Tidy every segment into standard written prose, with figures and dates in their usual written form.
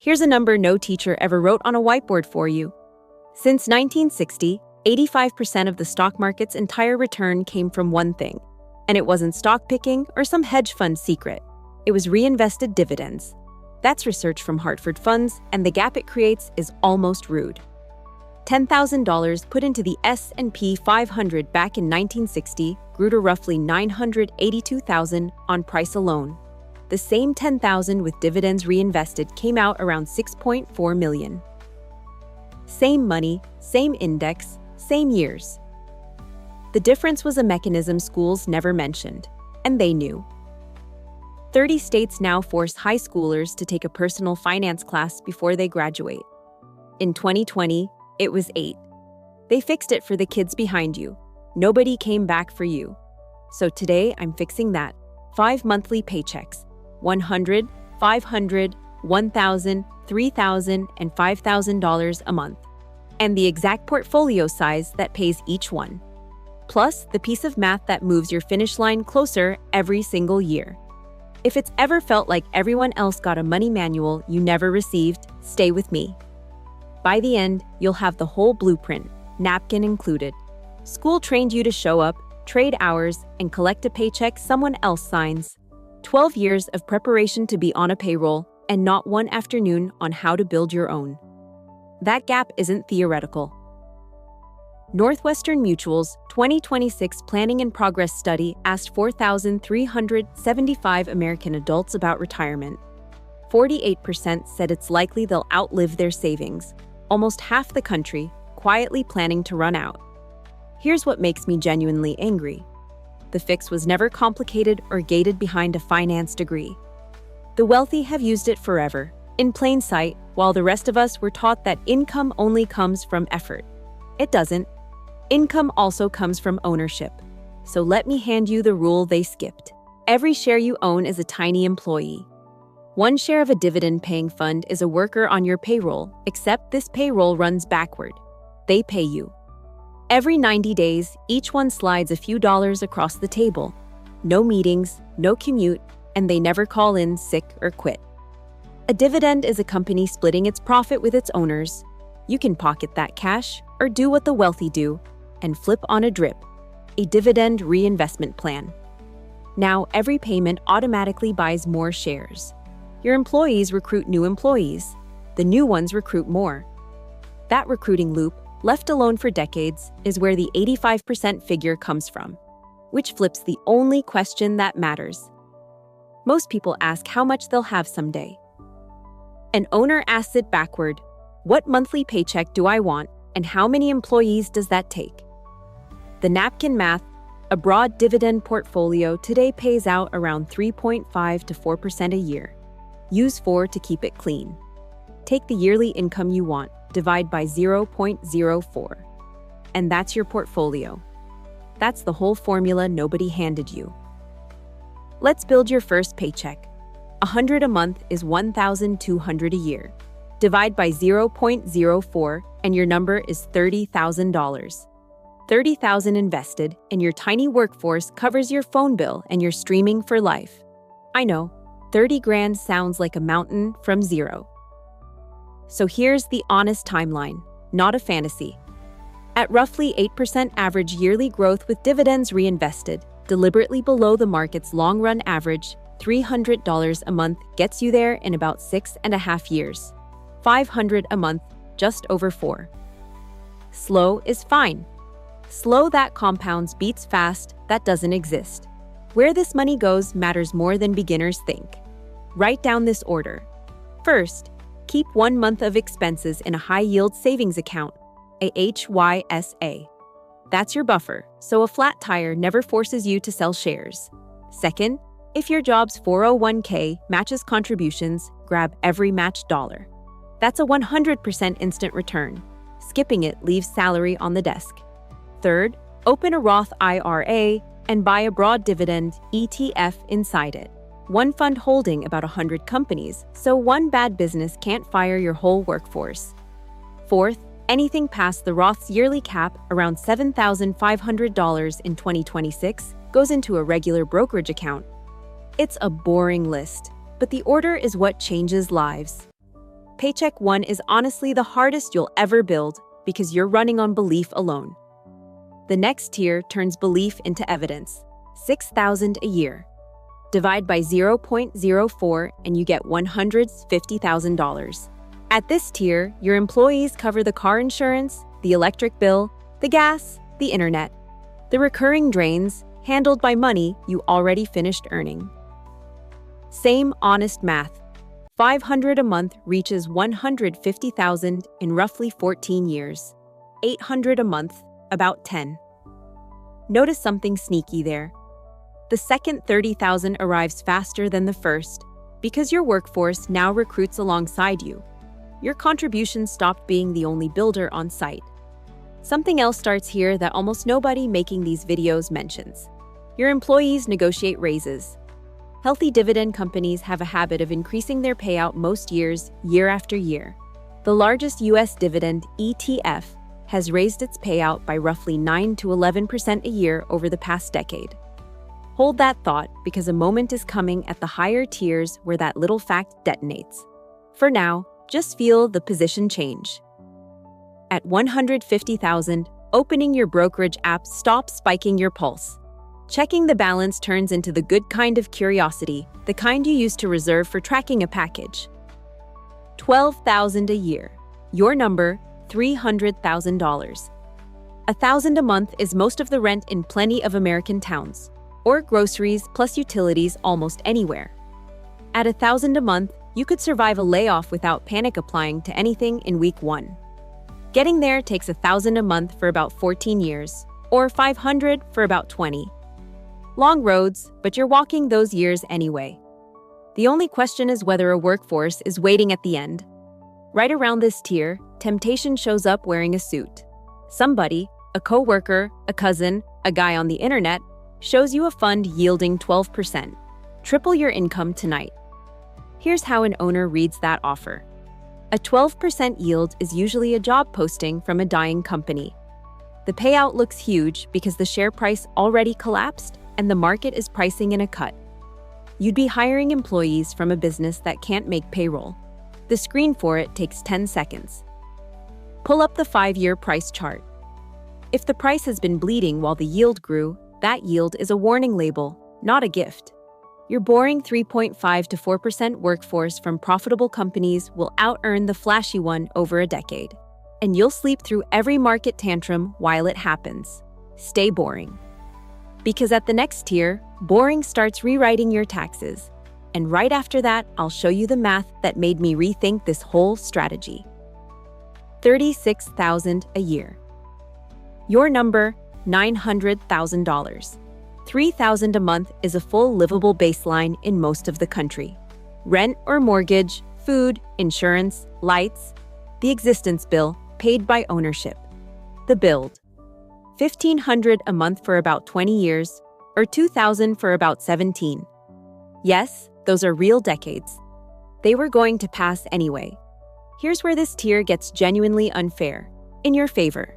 Here's a number no teacher ever wrote on a whiteboard for you. Since 1960, 85% of the stock market's entire return came from one thing. And it wasn't stock picking or some hedge fund secret. It was reinvested dividends. That's research from Hartford Funds, and the gap it creates is almost rude. $10,000 put into the S&P 500 back in 1960 grew to roughly $982,000 on price alone. The same $10,000 with dividends reinvested came out around $6.4 million. Same money, same index, same years. The difference was a mechanism schools never mentioned, and they knew. 30 states now force high schoolers to take a personal finance class before they graduate. In 2020, it was 8. They fixed it for the kids behind you. Nobody came back for you. So today, I'm fixing that. 5 monthly paychecks. $100, $500, $1,000, $3,000, and $5,000 a month. And the exact portfolio size that pays each one. Plus, the piece of math that moves your finish line closer every single year. If it's ever felt like everyone else got a money manual you never received, stay with me. By the end, you'll have the whole blueprint, napkin included. School trained you to show up, trade hours, and collect a paycheck someone else signs. 12 years of preparation to be on a payroll, and not one afternoon on how to build your own. That gap isn't theoretical. Northwestern Mutual's 2026 Planning in Progress study asked 4,375 American adults about retirement. 48% said it's likely they'll outlive their savings. Almost half the country quietly planning to run out. Here's what makes me genuinely angry. The fix was never complicated or gated behind a finance degree. The wealthy have used it forever, in plain sight, while the rest of us were taught that income only comes from effort. It doesn't. Income also comes from ownership. So let me hand you the rule they skipped. Every share you own is a tiny employee. One share of a dividend-paying fund is a worker on your payroll, except this payroll runs backward. They pay you. Every 90 days, each one slides a few dollars across the table. No meetings, no commute, and they never call in sick or quit. A dividend is a company splitting its profit with its owners. You can pocket that cash or do what the wealthy do and flip on a drip, a dividend reinvestment plan. Now, every payment automatically buys more shares. Your employees recruit new employees. The new ones recruit more. That recruiting loop, left alone for decades, is where the 85% figure comes from, which flips the only question that matters. Most people ask how much they'll have someday. An owner asks it backward. What monthly paycheck do I want, and how many employees does that take? The napkin math, a broad dividend portfolio today pays out around 3.5 to 4% a year. Use 4 to keep it clean. Take the yearly income you want, divide by 0.04. And that's your portfolio. That's the whole formula nobody handed you. Let's build your first paycheck. $100 a month is $1,200 a year. Divide by 0.04 and your number is $30,000. $30,000 invested, and your tiny workforce covers your phone bill and your streaming for life. I know, 30 grand sounds like a mountain from zero. So here's the honest timeline, not a fantasy. At roughly 8% average yearly growth with dividends reinvested, deliberately below the market's long-run average, $300 a month gets you there in about 6.5 years. $500 a month, just over 4. Slow is fine. Slow that compounds beats fast, that doesn't exist. Where this money goes matters more than beginners think. Write down this order. First, keep 1 month of expenses in a high-yield savings account, a HYSA. That's your buffer, so a flat tire never forces you to sell shares. Second, if your job's 401k matches contributions, grab every matched dollar. That's a 100% instant return. Skipping it leaves salary on the desk. Third, open a Roth IRA and buy a broad dividend ETF inside it. One fund holding about 100 companies, so one bad business can't fire your whole workforce. Fourth, anything past the Roth's yearly cap, around $7,500 in 2026, goes into a regular brokerage account. It's a boring list, but the order is what changes lives. Paycheck 1 is honestly the hardest you'll ever build because you're running on belief alone. The next tier turns belief into evidence. $6,000 a year. Divide by 0.04 and you get $150,000. At this tier, your employees cover the car insurance, the electric bill, the gas, the internet. The recurring drains, handled by money you already finished earning. Same honest math. $500 a month reaches $150,000 in roughly 14 years. $800 a month, about 10. Notice something sneaky there. The second $30,000 arrives faster than the first because your workforce now recruits alongside you. Your contribution stopped being the only builder on site. Something else starts here that almost nobody making these videos mentions. Your employees negotiate raises. Healthy dividend companies have a habit of increasing their payout most years, year after year. The largest U.S. dividend ETF has raised its payout by roughly 9 to 11% a year over the past decade. Hold that thought because a moment is coming at the higher tiers where that little fact detonates. For now, just feel the position change. At $150,000, opening your brokerage app stops spiking your pulse. Checking the balance turns into the good kind of curiosity, the kind you use to reserve for tracking a package. $12,000 a year. Your number, $300,000. $1,000 a month is most of the rent in plenty of American towns, or groceries plus utilities almost anywhere. At $1,000 a month, you could survive a layoff without panic applying to anything in week 1. Getting there takes $1,000 a month for about 14 years, or $500 for about 20. Long roads, but you're walking those years anyway. The only question is whether a workforce is waiting at the end. Right around this tier, temptation shows up wearing a suit. Somebody, a coworker, a cousin, a guy on the internet, shows you a fund yielding 12%. Triple your income tonight. Here's how an owner reads that offer. A 12% yield is usually a job posting from a dying company. The payout looks huge because the share price already collapsed and the market is pricing in a cut. You'd be hiring employees from a business that can't make payroll. The screen for it takes 10 seconds. Pull up the 5-year price chart. If the price has been bleeding while the yield grew, that yield is a warning label, not a gift. Your boring 3.5 to 4% workforce from profitable companies will out-earn the flashy one over a decade. And you'll sleep through every market tantrum while it happens. Stay boring. Because at the next tier, boring starts rewriting your taxes. And right after that, I'll show you the math that made me rethink this whole strategy. $36,000 a year. Your number, $900,000. $3,000 a month is a full livable baseline in most of the country. Rent or mortgage, food, insurance, lights, the existence bill paid by ownership. The build. $1,500 a month for about 20 years, or $2,000 for about 17. Yes, those are real decades. They were going to pass anyway. Here's where this tier gets genuinely unfair, in your favor.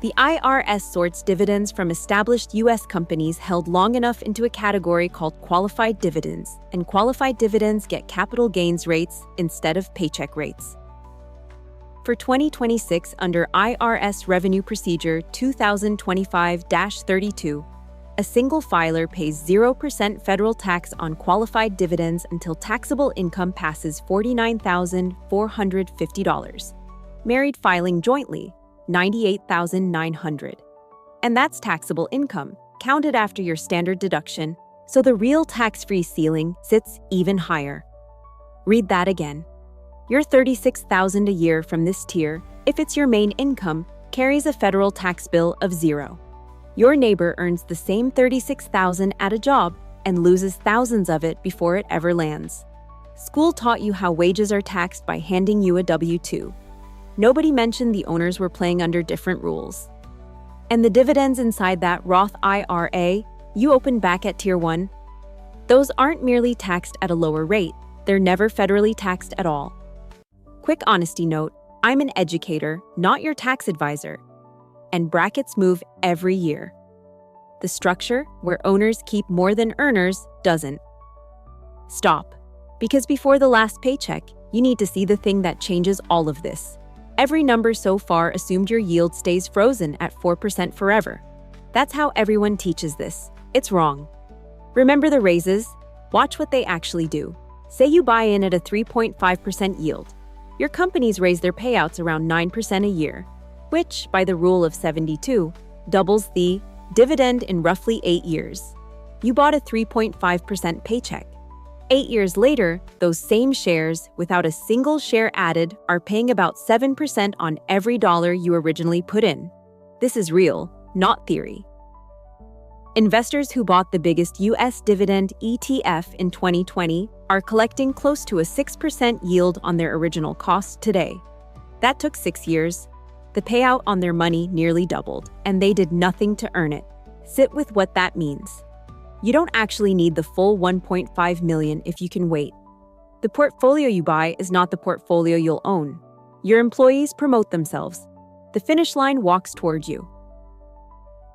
The IRS sorts dividends from established U.S. companies held long enough into a category called qualified dividends, and qualified dividends get capital gains rates instead of paycheck rates. For 2026, under IRS Revenue Procedure 2025-32, a single filer pays 0% federal tax on qualified dividends until taxable income passes $49,450. Married filing jointly, $98,900. And that's taxable income, counted after your standard deduction, so the real tax-free ceiling sits even higher. Read that again. Your $36,000 a year from this tier, if it's your main income, carries a federal tax bill of $0. Your neighbor earns the same $36,000 at a job and loses thousands of it before it ever lands. School taught you how wages are taxed by handing you a W-2. Nobody mentioned the owners were playing under different rules. And the dividends inside that Roth IRA you open back at Tier 1, those aren't merely taxed at a lower rate, they're never federally taxed at all. Quick honesty note, I'm an educator, not your tax advisor. And brackets move every year. The structure, where owners keep more than earners, doesn't. Stop. Because before the last paycheck, You need to see the thing that changes all of this. Every number so far assumed your yield stays frozen at 4% forever. That's how everyone teaches this. It's wrong. Remember the raises? Watch what they actually do. Say you buy in at a 3.5% yield. Your companies raise their payouts around 9% a year, which, by the rule of 72, doubles the dividend in roughly 8 years. You bought a 3.5% paycheck. 8 years later, those same shares, without a single share added, are paying about 7% on every dollar you originally put in. This is real, not theory. Investors who bought the biggest U.S. dividend ETF in 2020 are collecting close to a 6% yield on their original cost today. That took 6 years. The payout on their money nearly doubled, and they did nothing to earn it. Sit with what that means. You don't actually need the full $1.5 million if you can wait. The portfolio you buy is not the portfolio you'll own. Your employees promote themselves. The finish line walks toward you.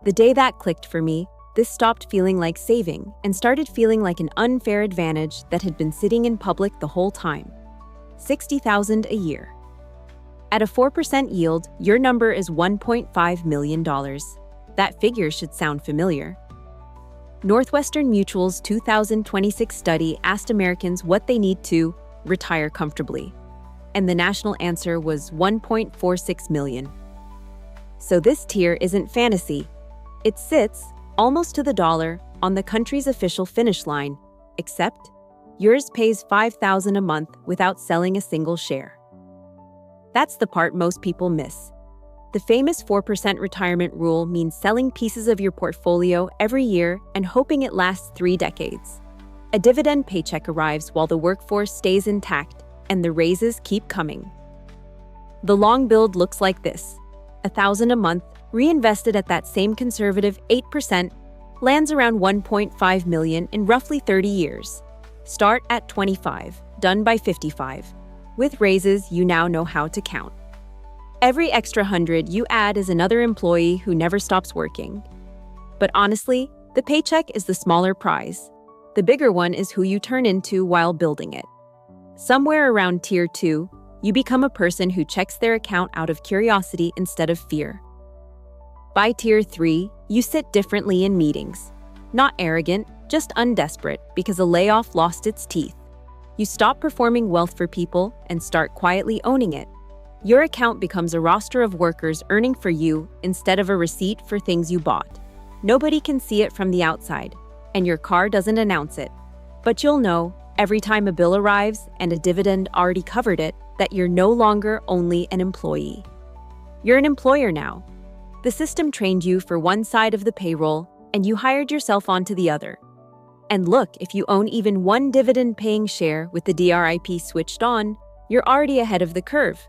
The day that clicked for me, this stopped feeling like saving and started feeling like an unfair advantage that had been sitting in public the whole time. $60,000 a year. At a 4% yield, your number is $1.5 million. That figure should sound familiar. Northwestern Mutual's 2026 study asked Americans what they need to retire comfortably, and the national answer was $1.46 million. So this tier isn't fantasy. It sits, almost to the dollar, on the country's official finish line, except yours pays $5,000 a month without selling a single share. That's the part most people miss. The famous 4% retirement rule means selling pieces of your portfolio every year and hoping it lasts 3 decades. A dividend paycheck arrives while the workforce stays intact, and the raises keep coming. The long build looks like this. $1,000 a month, reinvested at that same conservative 8%, lands around $1.5 million in roughly 30 years. Start at 25, done by 55. With raises, you now know how to count. Every extra 100 you add is another employee who never stops working. But honestly, the paycheck is the smaller prize. The bigger one is who you turn into while building it. Somewhere around Tier 2, you become a person who checks their account out of curiosity instead of fear. By Tier 3, you sit differently in meetings. Not arrogant, just undesperate because a layoff lost its teeth. You stop performing wealth for people and start quietly owning it. Your account becomes a roster of workers earning for you instead of a receipt for things you bought. Nobody can see it from the outside, and your car doesn't announce it. But you'll know, every time a bill arrives and a dividend already covered it, that you're no longer only an employee. You're an employer now. The system trained you for one side of the payroll, and you hired yourself onto the other. And look, if you own even one dividend-paying share with the DRIP switched on, you're already ahead of the curve.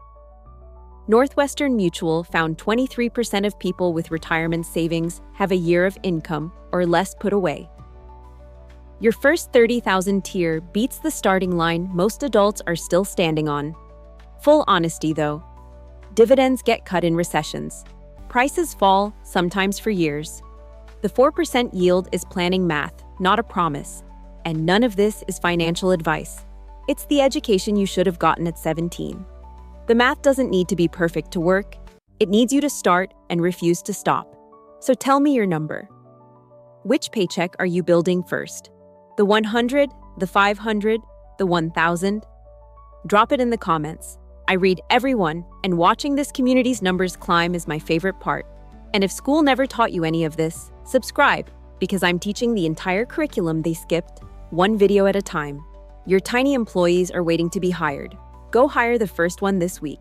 Northwestern Mutual found 23% of people with retirement savings have a year of income or less put away. Your first $30,000 tier beats the starting line most adults are still standing on. Full honesty, though. Dividends get cut in recessions. Prices fall, sometimes for years. The 4% yield is planning math, not a promise. And none of this is financial advice. It's the education you should have gotten at 17. The math doesn't need to be perfect to work. It needs you to start and refuse to stop. So tell me your number. Which paycheck are you building first? The 100, the 500, the 1,000? Drop it in the comments. I read every one, and watching this community's numbers climb is my favorite part. And if school never taught you any of this, subscribe, because I'm teaching the entire curriculum they skipped, one video at a time. Your tiny employees are waiting to be hired. Go hire the first one this week.